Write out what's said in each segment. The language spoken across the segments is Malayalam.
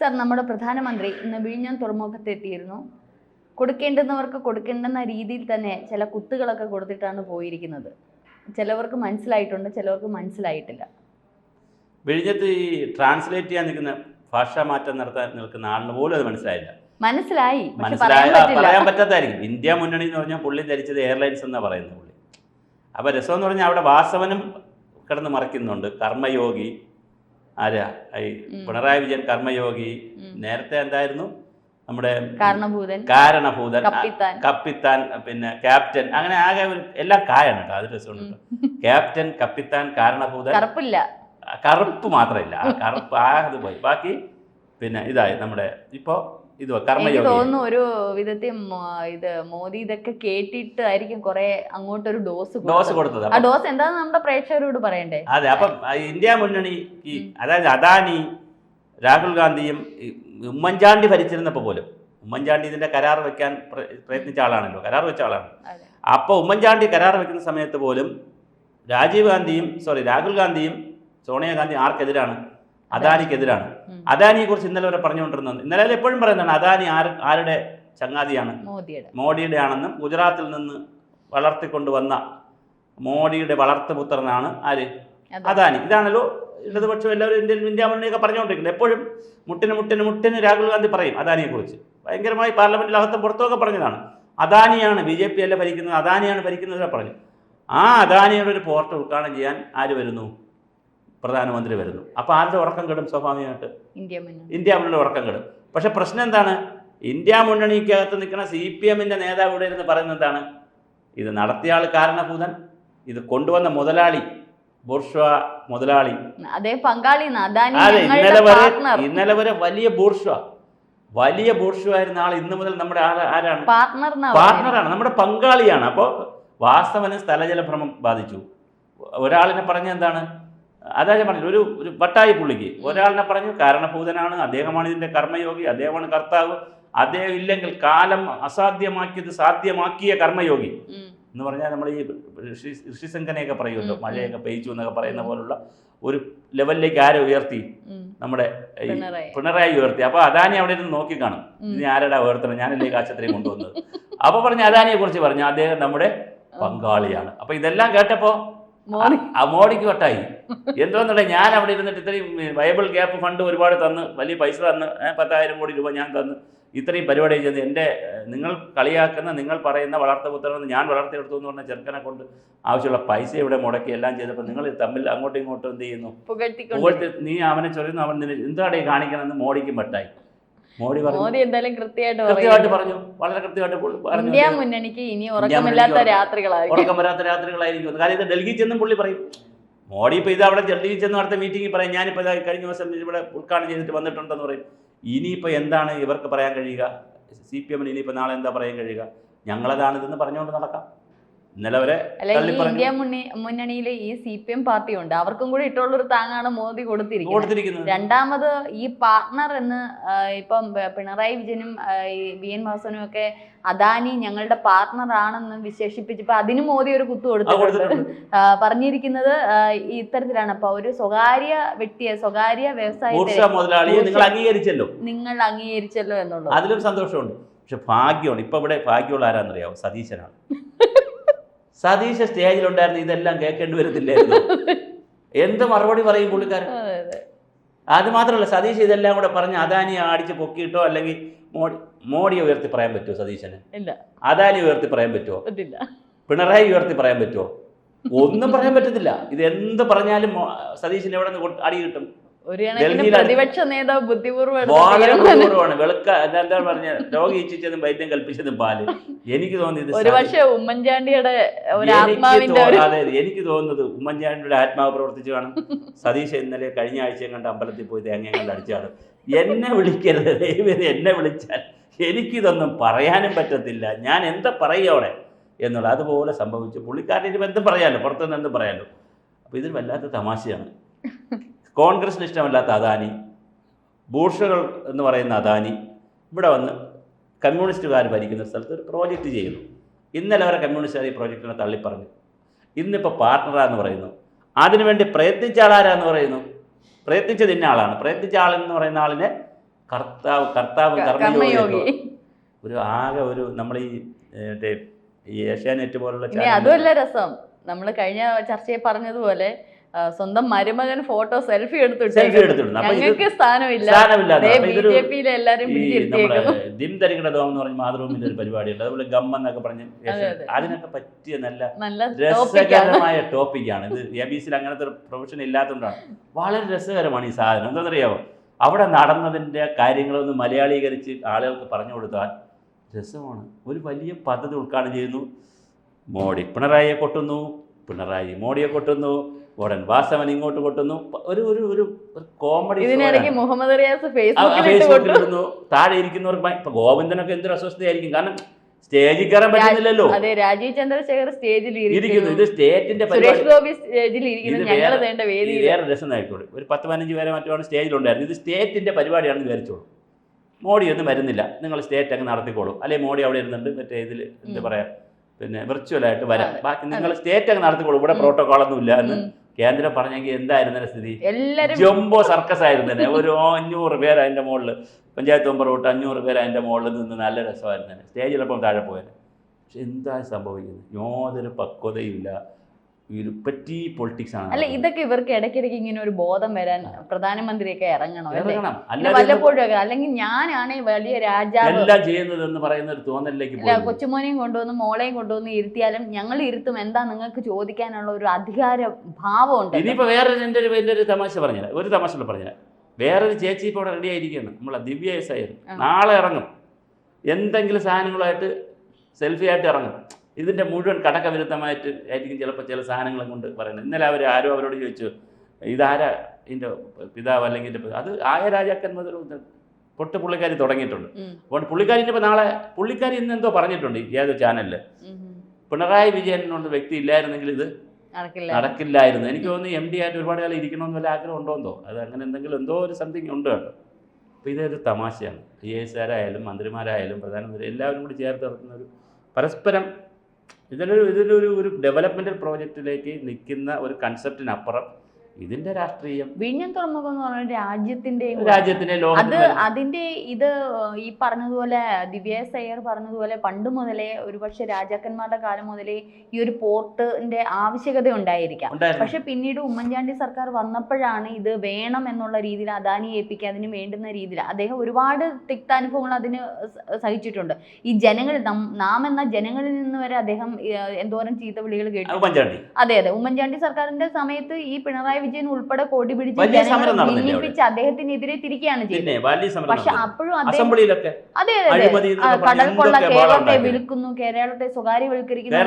സർ, നമ്മുടെ പ്രധാനമന്ത്രി ഇന്ന് വിഴിഞ്ഞം തുറമുഖത്തെത്തിയിരുന്നു. കൊടുക്കേണ്ടുന്നവർക്ക് കൊടുക്കേണ്ടുന്ന രീതിയിൽ തന്നെ ചില കുത്തുകളൊക്കെ കൊടുത്തിട്ടാണ് പോയിരിക്കുന്നത്. ചിലവർക്ക് മനസ്സിലായിട്ടുണ്ട്, ചിലവർക്ക് മനസ്സിലായിട്ടില്ല. വിഴിഞ്ഞത്ത് ഈ ട്രാൻസ്ലേറ്റ് ചെയ്യാൻ നിൽക്കുന്ന ഭാഷാ മാറ്റം നടത്താൻ നിൽക്കുന്ന ആളിന് പോലും അത് മനസ്സിലായില്ല. മനസ്സിലായി, പറയാൻ പറ്റാത്തായിരിക്കും. ഇന്ത്യ മുന്നണി എന്ന് പറഞ്ഞാൽ പുള്ളി ധരിച്ചത് എയർലൈൻസ് എന്നാണ് പറയുന്നത് പുള്ളി. അപ്പോൾ രസം എന്ന് പറഞ്ഞാൽ അവിടെ വാസവനും കിടന്ന് മറിക്കുന്നുണ്ട്. കർമ്മയോഗി ആരാ? ഈ പിണറായി വിജയൻ കർമ്മയോഗി. നേരത്തെ എന്തായിരുന്നു? നമ്മുടെ കാരണഭൂതൻ, കപ്പിത്താൻ, പിന്നെ ക്യാപ്റ്റൻ, അങ്ങനെ ആകെ എല്ലാം കായാണ് കേട്ടോ. അത് രസമുണ്ട്. ക്യാപ്റ്റൻ, കപ്പിത്താൻ, കാരണഭൂതൻ, കറുപ്പ് മാത്രമില്ല, കറുപ്പ് അത് പോയി. ബാക്കി പിന്നെ ഇതായി നമ്മുടെ ഇപ്പോ ഇത് കർമ്മയോഗി. തോന്നുന്നു ഒരു വിധത്തിൽ ഇത് മോദി ഇതൊക്കെ കേട്ടിട്ടായിരിക്കും കുറെ അങ്ങോട്ടൊരു ഡോസ് കൊടുത്തത്. ആ ഡോസ് എന്താന്ന് നമ്മുടെ പ്രേക്ഷകരോട് പറയണ്ടേ? അതെ. അപ്പം ഇന്ത്യ മുന്നണി അതായത് അദാനി, രാഹുൽ ഗാന്ധിയും ഉമ്മൻചാണ്ടി ഭരിച്ചിരുന്നപ്പോൾ പോലും ഉമ്മൻചാണ്ടി ഇതിന്റെ കരാർ വെക്കാൻ പ്രയത്നിച്ച ആളാണല്ലോ, കരാർ വെച്ച ആളാണ്. അപ്പോൾ ഉമ്മൻചാണ്ടി കരാർ വെക്കുന്ന സമയത്ത് പോലും രാഹുൽ ഗാന്ധിയും സോണിയാഗാന്ധി ആർക്കെതിരാണ്? അദാനിക്കെതിരാണ്. അദാനിയെ കുറിച്ച് ഇന്നലെ വരെ പറഞ്ഞുകൊണ്ടിരുന്നത്, ഇന്നലെ എപ്പോഴും പറയുന്നതാണ് അദാനി ആരുടെ ചങ്ങാതിയാണ്? മോഡിയുടെ ആണെന്നും ഗുജറാത്തിൽ നിന്ന് വളർത്തിക്കൊണ്ടുവന്ന മോഡിയുടെ വളർത്തുപുത്രനാണ് ആര്? അദാനി. ഇതാണല്ലോ ഇടതുപക്ഷം എല്ലാവരും ഇന്ത്യ മുന്നണിയൊക്കെ പറഞ്ഞുകൊണ്ടിരിക്കുന്നത്. എപ്പോഴും മുട്ടിന് രാഹുൽ ഗാന്ധി പറയും അദാനിയെക്കുറിച്ച്. ഭയങ്കരമായി പാർലമെന്റിൽ അകത്തും പുറത്തുമൊക്കെ പറഞ്ഞതാണ്. അദാനിയാണ്, BJP അല്ല ഭരിക്കുന്നത്, അദാനിയാണ് ഭരിക്കുന്നത് പറഞ്ഞു. ആ അദാനിയുടെ ഒരു പോർട്ട് ഉദ്ഘാടനം ചെയ്യാൻ ആര് വരുന്നു? പ്രധാനമന്ത്രി വരുന്നു. അപ്പോൾ ആരുടെ ഉറക്കം കെടും? സ്വാഭാവികമായിട്ട് ഇന്ത്യ മുന്നണി ഉറക്കം കെടും. പക്ഷെ പ്രശ്നം എന്താണ്? ഇന്ത്യ മുന്നണിക്കകത്ത് നിൽക്കുന്ന CPM-ന്റെ നേതാവ് ഇവിടെ ഇരുന്ന് പറയുന്നത് എന്താണ്? ഇത് നടത്തിയ ആൾ കാരണഭൂതൻ, ഇത് കൊണ്ടുവന്ന മുതലാളി, ബൂർഷ്വാ മുതലാളി, ഇന്നലെ വരെ വലിയ ബൂർഷ്വാ ആയിരുന്ന ആൾ ഇന്ന് മുതൽ നമ്മുടെ ആരാണ്? പാർട്ട്ണറാണ്, നമ്മുടെ പങ്കാളിയാണ്. അപ്പോൾ വാസ്തവന് സ്ഥലജലഭ്രമം ബാധിച്ചു. ഒരാളിനെ പറഞ്ഞ എന്താണ്? അതായത് പറഞ്ഞു ഒരു വട്ടായി പുള്ളിക്ക്. ഒരാളിനെ പറഞ്ഞു കാരണഭൂതനാണ്, അദ്ദേഹമാണ് ഇതിന്റെ കർമ്മയോഗി, അദ്ദേഹമാണ് കർത്താവ്, അദ്ദേഹം ഇല്ലെങ്കിൽ കാലം അസാധ്യമാക്കിയത് സാധ്യമാക്കിയ കർമ്മയോഗി എന്ന് പറഞ്ഞാൽ നമ്മൾ ഈ ഋഷിശങ്കനെയൊക്കെ പറയുമല്ലോ, മഴയൊക്കെ പെയ്ച്ചു എന്നൊക്കെ പറയുന്ന പോലുള്ള ഒരു ലെവലിലേക്ക് ആരെ ഉയർത്തി? നമ്മുടെ പിണറായി ഉയർത്തി. അപ്പൊ അദാനി അവിടെ നിന്ന് നോക്കിക്കാണും, ഇനി ആരുടെ ഉയർത്തണം, ഞാനല്ലേ കാശത്രയും കൊണ്ടുവന്നത്. അപ്പൊ പറഞ്ഞ അദാനിയെ കുറിച്ച് പറഞ്ഞു, അദ്ദേഹം നമ്മുടെ പങ്കാളിയാണ്. അപ്പൊ ഇതെല്ലാം കേട്ടപ്പോ മോഡിക്ക് വട്ടായി. എന്തോന്നുണ്ടെ ഞാൻ അവിടെ ഇരുന്നിട്ട് ഇത്രയും വയബിൾ ഗ്യാപ്പ് ഫണ്ട് ഒരുപാട് തന്ന്, വലിയ പൈസ തന്ന്, 10,000 കോടി രൂപ ഞാൻ തന്ന് ഇത്രയും പരിപാടി ചെയ്ത് എൻ്റെ നിങ്ങൾ കളിയാക്കുന്ന, നിങ്ങൾ പറയുന്ന വളർത്തുപുത്രനെന്ന് ഞാൻ വളർത്തിയെടുത്തു എന്ന് പറഞ്ഞ ചെറുക്കനെ കൊണ്ട് ആവശ്യമുള്ള പൈസ ഇവിടെ മുടക്കി എല്ലാം ചെയ്തപ്പോൾ നിങ്ങൾ തമ്മിൽ അങ്ങോട്ടും ഇങ്ങോട്ടും എന്ത് ചെയ്യുന്നു? പുകഴ്ത്തി നീ അവനെ ചൊല്ലുന്നു, അവൻ എന്താണ് കാണിക്കണമെന്ന് മോഡിക്കും വട്ടായി. മോഡി എന്തായാലും കൃത്യമായിട്ട് പറഞ്ഞു, വളരെ കൃത്യമായിട്ട് പറഞ്ഞു. ഇന്ത്യ മുന്നണിക്ക് ഇനി ഉറക്കമില്ലാത്ത രാത്രികളായിരിക്കും. കാരണം ഇത് ഡൽഹി ചെന്നും പുള്ളി പറയും. മോഡി ഇപ്പോൾ ഇത് അവിടെ ഡൽഹി ചെന്ന് നടത്ത മീറ്റിംഗിൽ പറയും, ഞാനിപ്പോൾ കഴിഞ്ഞ ദിവസം ഇവിടെ ഉദ്ഘാടനം ചെയ്തിട്ട് വന്നിട്ടുണ്ടെന്ന് പറയും. ഇനിയിപ്പോൾ എന്താണ് ഇവർക്ക് പറയാൻ കഴിയുക? CPM-ന് ഇനിയിപ്പോൾ നാളെ എന്താ പറയാൻ കഴിയുക? ഞങ്ങളതാണിതെന്ന് പറഞ്ഞുകൊണ്ട് നടക്കാം. ഇന്നലെ വരെ ഇന്ത്യ മുന്നണിയിലെ ഈ CPM പാർട്ടി ഉണ്ട്, അവർക്കും കൂടി ഇട്ടുള്ളൊരു താങ്ങാണ് മോദി കൊടുത്തിരിക്കുന്നത്. രണ്ടാമത് ഈ പാർട്ട്ണർ എന്ന് ഇപ്പം പിണറായി വിജയനും VN വാസവനും ഒക്കെ അദാനി ഞങ്ങളുടെ പാർട്ട്ണർ ആണെന്ന് വിശേഷിപ്പിച്ചപ്പോ അതിന് മോദി ഒരു കുത്തു കൊടുത്തിട്ടുണ്ട്. പറഞ്ഞിരിക്കുന്നത് ഇത്തരത്തിലാണ്. അപ്പൊ ഒരു സ്വകാര്യ വ്യക്തിയെ, സ്വകാര്യ വ്യവസായത്തെ നിങ്ങൾ അംഗീകരിച്ചല്ലോ എന്നുള്ളത് അതിലൊരു സന്തോഷമുണ്ട്. പക്ഷെ ഭാഗ്യമാണ്. ഇപ്പൊ ഇവിടെ ഭാഗ്യമുള്ള ആരാന്നറിയാവോ? സതീശനാണ്. സതീശ സ്റ്റേജിലുണ്ടായിരുന്നു, ഇതെല്ലാം കേൾക്കേണ്ടി വരത്തില്ലായിരുന്നു. എന്ത് മറുപടി പറയും പുള്ളിക്കാരൻ? അത് മാത്രമല്ല, സതീശ് ഇതെല്ലാം കൂടെ പറഞ്ഞ് അദാനിയെ അടിച്ച് പൊക്കിയിട്ടോ അല്ലെങ്കിൽ മോഡിയെ ഉയർത്തി പറയാൻ പറ്റുമോ? സതീശന് അദാനി ഉയർത്തി പറയാൻ പറ്റുമോ? പിണറായി ഉയർത്തി പറയാൻ പറ്റുമോ? ഒന്നും പറയാൻ പറ്റത്തില്ല. ഇത് എന്ത് പറഞ്ഞാലും സതീശന് എവിടെ നിന്ന് അടി കിട്ടും? പ്രതിപക്ഷ നേതാവ് ബുദ്ധിപൂർവ്വമാണ്. എന്താ പറഞ്ഞ രോഗി ഇച്ഛിച്ചതും വൈദ്യം കൽപ്പിച്ചതും പാല്. എനിക്ക് തോന്നിയത് ഉമ്മൻചാണ്ടിയുടെ എനിക്ക് തോന്നുന്നത് ഉമ്മൻചാണ്ടിയുടെ ആത്മാവ് പ്രവർത്തിച്ചു കാണും. സതീശ് ഇന്നലെ കഴിഞ്ഞ ആഴ്ചയും കണ്ട് അമ്പലത്തിൽ പോയി തേങ്ങ കണ്ട് അടിച്ചാണ്. എന്നെ വിളിക്കരുത് ദൈവം, എന്നെ വിളിച്ചാൽ എനിക്കിതൊന്നും പറയാനും പറ്റത്തില്ല. ഞാൻ എന്താ പറയുകയോടെ എന്നുള്ള അതുപോലെ സംഭവിച്ചു. പുള്ളിക്കാരന് എന്തും പറയാമല്ലോ, പുറത്തുനിന്ന് എന്തും പറയാമല്ലോ. അപ്പോൾ ഇതൊരു വല്ലാത്ത തമാശയാണ്. കോൺഗ്രസിന് ഇഷ്ടമല്ലാത്ത അദാനി, ബൂർഷകൾ എന്ന് പറയുന്ന അദാനി ഇവിടെ വന്ന് കമ്മ്യൂണിസ്റ്റുകാർ ഭരിക്കുന്ന സ്ഥലത്ത് ഒരു പ്രോജക്റ്റ് ചെയ്യുന്നു. ഇന്നലെ വരെ കമ്മ്യൂണിസ്റ്റുകാർ ഈ പ്രോജക്റ്റിനെ തള്ളിപ്പറഞ്ഞു. ഇന്നിപ്പോൾ പാർട്ട്ണറാന്ന് പറയുന്നു. അതിനുവേണ്ടി പ്രയത്നിച്ച ആളാരാന്ന് പറയുന്നു? പ്രയത്നിച്ചത് ഇന്ന ആളാണ്. പ്രയത്നിച്ച ആളെന്ന് പറയുന്ന ആളിനെ കർത്താവ് കർമ്മയോഗി ഒരു ആകെ ഒരു നമ്മൾ ഈ ഏഷ്യാനെറ്റ് പോലുള്ള അതുമല്ല രസം, നമ്മൾ കഴിഞ്ഞ ചർച്ചയിൽ പറഞ്ഞതുപോലെ സ്വന്തം മരുമകൻ ഫോട്ടോ സെൽഫി എടുത്തിട്ട് ഞങ്ങൾക്ക് സ്ഥാനമില്ല. ദിം തരികട ദോം എന്ന് പറഞ്ഞ മാതൃഭൂമിന്റെ ഒരു പരിപാടിയുണ്ട്, അതുപോലെ ഗം എന്നൊക്കെ പറഞ്ഞ് അതിനൊക്കെ പറ്റിയ നല്ല രസകരമായ ടോപ്പിക്കാണ് ഇത്. എബിസിൽ അങ്ങനത്തെ ഒരു പ്രൊഫഷൻ ഇല്ലാത്തതുകൊണ്ടാണ് വളരെ രസകരമാണ് ഈ സാധനം. എന്താണെന്നറിയാമോ, അവിടെ നടന്നതിൻ്റെ കാര്യങ്ങളൊന്ന് മലയാളീകരിച്ച് ആളുകൾക്ക് പറഞ്ഞു കൊടുത്താൽ രസമാണ്. ഒരു വലിയ പദ്ധതി ഉദ്ഘാടനം ചെയ്യുന്നു, മോഡി പിണറായിയെ കൊട്ടുന്നു, പിണറായി മോഡിയെ കൊട്ടുന്നു, ഉടൻ വാസവൻ ഇങ്ങോട്ട് കൊട്ടുന്നു. ഒരു ഒരു ഒരു കോമഡി. മുഹമ്മദ് റിയാസ് ഫേസ്ബുക്കിൽ ഇടുന്നു. താഴെ ഇരിക്കുന്നവർക്ക് ഇപ്പൊ ഗോവിന്ദനൊക്കെ എന്തൊരു അസ്വസ്ഥയായിരിക്കും, കാരണം സ്റ്റേജിൽ കയറാൻ പറ്റുന്നില്ലല്ലോ. അതെ, രാജീവ് ചന്ദ്രശേഖർ സ്റ്റേജിൽ ഇരിക്കുന്നു. ഇത് സ്റ്റേറ്റിന്റെ വേറെ രസം ആയിക്കോട്ടെ. ഒരു 10-15 പേരെ മറ്റുമാണ് സ്റ്റേജിലുണ്ടായിരുന്നു. ഇത് സ്റ്റേറ്റിന്റെ പരിപാടിയാണെന്ന് വിചാരിച്ചോളൂ. മോഡി ഒന്നും വരുന്നില്ല, നിങ്ങൾ സ്റ്റേറ്റ് അങ്ങ് നടത്തിക്കോളും, അല്ലെങ്കിൽ മോഡി അവിടെ ഇരുന്നുണ്ട് മറ്റേ ഇതിൽ എന്താ പറയാ പിന്നെ വിർച്വലായിട്ട് വരാം, ബാക്കി നിങ്ങൾ സ്റ്റേറ്റ് അങ്ങ് നടത്തിക്കോളും, ഇവിടെ പ്രോട്ടോകോളൊന്നും ഇല്ല എന്ന് കേന്ദ്രം പറഞ്ഞെങ്കിൽ എന്തായിരുന്നു സ്ഥിതി? ജംബോ സർക്കസ് ആയിരുന്നു. ഒരു 500 പേര് അതിൻ്റെ മുകളിൽ, പഞ്ചായത്ത് മെമ്പർ തൊട്ട് 500 പേര് അതിൻ്റെ മുകളിൽ നിന്ന് നല്ല രസമായിരുന്നു തന്നെ. സ്റ്റേജിലപ്പം താഴെ പോയത്. പക്ഷെ എന്താ സംഭവിക്കുന്നത്? യാതൊരു പക്വതയും ഇല്ല. പെറ്റി പൊളിറ്റിക്സ് ആണ്. അല്ല, ഇതൊക്കെ ഇവർക്ക് ഇടയ്ക്കിടയ്ക്ക് ഇങ്ങനെ ഒരു ബോധം വരാൻ പ്രധാനമന്ത്രിയൊക്കെ ഇറങ്ങണം വല്ലപ്പോഴും. അല്ലെങ്കിൽ ഞാനാണ് വലിയ രാജാവ് എല്ലാം ചെയ്യുന്നത് എന്ന് പറയുന്ന ഒരു തോന്നലിലേക്ക് കൊച്ചുമോനെയും കൊണ്ടുവന്ന് മോളെയും കൊണ്ടുവന്ന് ഇരുത്തിയാലും ഞങ്ങൾ ഇരുത്തും, എന്താ നിങ്ങൾക്ക് ചോദിക്കാനുള്ള ഒരു അധികാര ഭാവം ഉണ്ട്. ഇനിയിപ്പോ വേറെ എൻ്റെ ഒരു തമാശ പറഞ്ഞുതരാം, ഒരു തമാശ പറഞ്ഞുതരാം. വേറൊരു ചേച്ചി ഇപ്പോൾ അവിടെ റെഡി ആയിരിക്കുകയാണ്, നമ്മളെ ദിവ്യ എസ് ആയിരുന്നു. നാളെ ഇറങ്ങും, എന്തെങ്കിലും സാധനങ്ങളായിട്ട് സെൽഫി ആയിട്ട് ഇറങ്ങും. ഇതിൻ്റെ മുഴുവൻ കടക്കവിരുദ്ധമായിട്ട് ആയിരിക്കും ചിലപ്പോൾ ചില സാധനങ്ങളെ കൊണ്ട് പറയുന്നത്. ഇന്നലെ ആരോ അവരോട് ചോദിച്ചു, ഇതാരാ ഇതിൻ്റെ പിതാവ് അല്ലെങ്കിൽ അത് ആയ രാജാക്കന്മാർ പൊട്ട് പുള്ളിക്കാരി തുടങ്ങിയിട്ടുണ്ട്. അതുകൊണ്ട് പുള്ളിക്കാരിൻ്റെ ഇപ്പോൾ നാളെ പുള്ളിക്കാരി ഇന്ന് എന്തോ പറഞ്ഞിട്ടുണ്ട് ഏതൊരു ചാനലിൽ, പിണറായി വിജയൻ എന്നുള്ള വ്യക്തി ഇല്ലായിരുന്നെങ്കിൽ ഇത് നടക്കില്ലായിരുന്നു. എനിക്ക് തോന്നുന്നു MD ആയിട്ട് ഒരുപാട് കാലം ഇരിക്കണമെന്ന് വല്ല ആഗ്രഹം ഉണ്ടോന്നോ, അത് അങ്ങനെ എന്തെങ്കിലും എന്തോ ഒരു സംതിങ് ഉണ്ട് കേട്ടോ. അപ്പോൾ ഇതൊരു തമാശയാണ്. IAS മന്ത്രിമാരായാലും പ്രധാനമന്ത്രി എല്ലാവരും കൂടി ചേർത്ത് നടത്തുന്ന ഒരു പരസ്പരം ഇതിലൊരു ഡെവലപ്മെന്റൽ പ്രോജക്റ്റിലേക്ക് നിൽക്കുന്ന ഒരു കൺസെപ്റ്റിനപ്പുറം ഇതിന്റെ രാഷ്ട്രീയം. വിഴിഞ്ഞം തുറമുഖം എന്ന് പറഞ്ഞാൽ രാജ്യത്തിന്റെ അതിന്റെ ഇത് ഈ പറഞ്ഞതുപോലെ ദിവ്യ സയ്യർ പറഞ്ഞതുപോലെ പണ്ട് മുതലേ ഒരുപക്ഷെ രാജാക്കന്മാരുടെ കാലം മുതലേ ഈ ഒരു പോർട്ടിന്റെ ആവശ്യകത ഉണ്ടായിരിക്കാം. പക്ഷെ പിന്നീട് ഉമ്മൻചാണ്ടി സർക്കാർ വന്നപ്പോഴാണ് ഇത് വേണം എന്നുള്ള രീതിയിൽ അദാനിയെ ഏൽപ്പിക്കുക, അതിന് വേണ്ടുന്ന രീതിയിൽ അദ്ദേഹം ഒരുപാട് തിക്താനുഭവങ്ങൾ അതിന് സഹിച്ചിട്ടുണ്ട്. ഈ ജനങ്ങളിൽ നാം എന്ന ജനങ്ങളിൽ നിന്ന് വരെ അദ്ദേഹം എന്തോരം ചീത്ത വിളികൾ കേട്ടു. അതെ, ഉമ്മൻചാണ്ടി സർക്കാരിന്റെ സമയത്ത് ഈ പിണറായി വിജയൻ ഉൾപ്പെടെ കൊടി പിടിച്ച് ഭിന്നിപ്പിച്ച് അദ്ദേഹത്തിനെതിരെ തിരിക്കുകയാണ് ചെയ്യുന്നത്. പക്ഷെ അപ്പോഴും അതെ കടൽ കൊള്ള കേരളത്തെ വിൽക്കുന്നു, കേരളത്തെ സ്വകാര്യവൽക്കരിക്കുന്നു,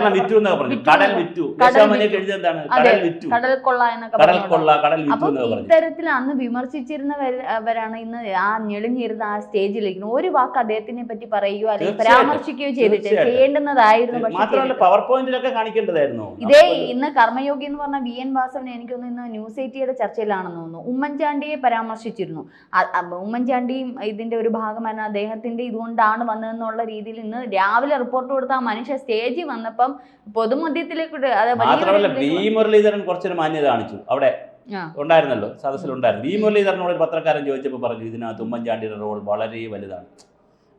കടൽ കൊള്ള എന്നൊക്കെ. അപ്പൊ ഇത്തരത്തിൽ അന്ന് വിമർശിച്ചിരുന്നവരാണ് ഇന്ന് ആ ഞെളിഞ്ഞിരുന്ന ആ സ്റ്റേജിലിരിക്കുന്നത്. ഒരു വാക്ക് അദ്ദേഹത്തിനെ പറ്റി പറയുകയോ അല്ലെങ്കിൽ പരാമർശിക്കുകയോ ചെയ്തിട്ട് ചെയ്യേണ്ടുന്നതായിരുന്നു. ഇതേ ഇന്ന് കർമ്മയോഗി എന്ന് പറഞ്ഞ VN വാസവൻ എനിക്കൊന്ന് ഇന്ന് ന്യൂസ് 8യുടെ ചർച്ചയിലാണെന്ന് തോന്നുന്നു, ഉമ്മൻചാണ്ടിയെ പരാമർശിച്ചിരുന്നു. ഉമ്മൻചാണ്ടിയും ഇതിന്റെ ഒരു ഭാഗമാണ്, അദ്ദേഹത്തിന്റെ ഇതുകൊണ്ടാണ് വന്നതെന്നുള്ള രീതിയിൽ ഇന്ന് രാവിലെ റിപ്പോർട്ട് കൊടുത്ത ആ മനുഷ്യ സ്റ്റേജിൽ വന്നപ്പം പൊതുമധ്യത്തിലേക്ക് മുരളീധരൻ കുറച്ചൊരു മാന്യത കാണിച്ചു. അവിടെ ഉണ്ടായിരുന്നല്ലോ, സദസ്സിലുണ്ടായിരുന്നു. മുരളീധരനോട് ഒരു പത്രക്കാരൻ ചോദിച്ചപ്പോൾ പറഞ്ഞു, ഇതിനകത്ത് ഉമ്മൻചാണ്ടിയുടെ റോൾ വളരെ വലുതാണ്.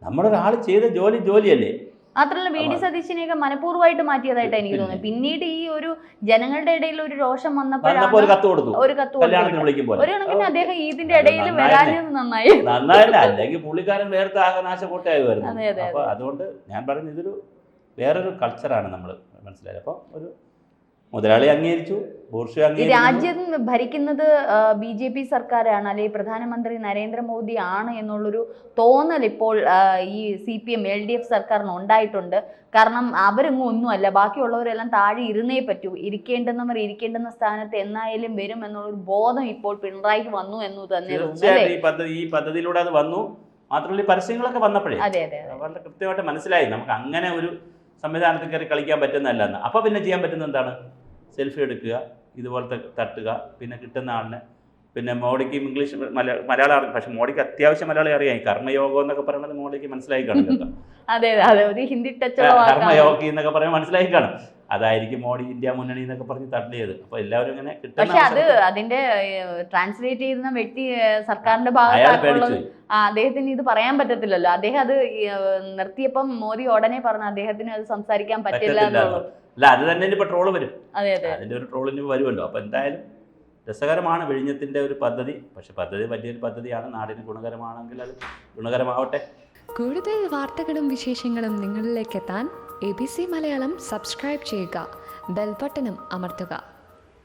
നമ്മുടെ ഒരാൾ ചെയ്ത ജോലിയല്ലേ. മാത്രമല്ല VD സതീശനെയൊക്കെ മനഃപൂർവ്വമായിട്ട് മാറ്റിയതായിട്ട് എനിക്ക് തോന്നുന്നു. പിന്നീട് ഈ ഒരു ജനങ്ങളുടെ ഇടയിൽ ഒരു രോഷം വന്നപ്പോഴാണ് ഒരു കത്ത് കൊടുത്തു. ഒരു കണക്കിന് അദ്ദേഹം ഇതിന്റെ ഇടയിൽ വരാഞ്ഞത് നന്നായി. അല്ലെങ്കിൽ പുള്ളിക്കാരൻ വേറെ ആകനാശക്കോട്ടയായി വരുന്നത്. അപ്പൊ അതുകൊണ്ട് ഞാൻ പറഞ്ഞു, ഇതൊരു വേറൊരു കൾച്ചറാണ് നമ്മൾ മനസ്സിലായത്. അപ്പൊ ഒരു മുതലാളി അംഗീകരിച്ചു, രാജ്യം ഭരിക്കുന്നത് BJP സർക്കാരാണ്, അല്ലെങ്കിൽ പ്രധാനമന്ത്രി നരേന്ദ്രമോദി ആണ് എന്നുള്ളൊരു തോന്നൽ ഇപ്പോൾ ഈ CPM LDF സർക്കാരിന് ഉണ്ടായിട്ടുണ്ട്. കാരണം അവരൊന്നും ഒന്നുമല്ല, ബാക്കിയുള്ളവരെല്ലാം താഴെ ഇരുന്നേ പറ്റൂ, ഇരിക്കേണ്ടുന്നവർ ഇരിക്കേണ്ടുന്ന സ്ഥാനത്ത് എന്നായാലും വരും എന്നുള്ളൊരു ബോധം ഇപ്പോൾ പിണറായിക്ക് വന്നു എന്ന് തന്നെ ഈ പദ്ധതിയിലൂടെ അത് വന്നു. മാത്രമല്ല പരസ്യങ്ങളൊക്കെ വന്നപ്പോഴേ വളരെ കൃത്യമായിട്ട് മനസ്സിലായി നമുക്ക് അങ്ങനെ ഒരു സംവിധാനത്തിൽ കയറി കളിക്കാൻ പറ്റുന്നതല്ലെന്ന്. അപ്പോൾ പിന്നെ ചെയ്യാൻ പറ്റുന്നത് എന്താണ്? സെൽഫി എടുക്കുക, ഇതുപോലത്തെ തട്ടുക, പിന്നെ കിട്ടുന്ന ആളിനെ. പിന്നെ മോഡിക്ക് ഇംഗ്ലീഷ് മലയാളം അറിയാം, പക്ഷെ മോഡിക്ക് അത്യാവശ്യം മലയാളം അറിയാം. കർമ്മയോഗം എന്നൊക്കെ പറയുന്നത് മോഡിക്ക് മനസ്സിലായി കാണും. ഹിന്ദി കർമ്മയോഗി എന്നൊക്കെ പറയുന്നത് മനസ്സിലായി കാണും. അതായിരിക്കും മോഡി ഇന്ത്യ മുന്നണി എന്നൊക്കെ പറഞ്ഞ് തള്ളിയത്. അപ്പോൾ എല്ലാവരും ഇങ്ങനെ പക്ഷെ അത് അതിന്റെ ട്രാൻസ്ലേറ്റ് ചെയ്യുന്ന വ്യക്തി സർക്കാരിന്റെ ഭാഗത്താക്കുള്ളത് അദ്ദേഹത്തിന് ഇത് പറയാൻ പറ്റത്തില്ലല്ലോ. അദ്ദേഹം അത് നിർത്തിയപ്പം മോദി ഉടനെ പറഞ്ഞു അദ്ദേഹത്തിന് അത് സംസാരിക്കാൻ പറ്റില്ല എന്നുള്ളത്. അല്ല, അത് തന്നെ ഇനിയിപ്പോൾ ട്രോള് വരും. അതെ അതെ, അതിന്റെ ഒരു ട്രോളിന് വരുമല്ലോ. അപ്പോൾ എന്തായാലും രസകരമാണ് വിഴിഞ്ഞത്തിന്റെ ഒരു പദ്ധതി. പക്ഷെ പദ്ധതി വലിയൊരു പദ്ധതിയാണ്, നാടിന് ഗുണകരമാണെങ്കിൽ അത് ഗുണകരമാവട്ടെ. കൂടുതൽ വാർത്തകളും വിശേഷങ്ങളും നിങ്ങളിലേക്ക് എത്താൻ ABC മലയാളം സബ്സ്ക്രൈബ് ചെയ്യുക, ബെൽ ബട്ടണും അമർത്തുക.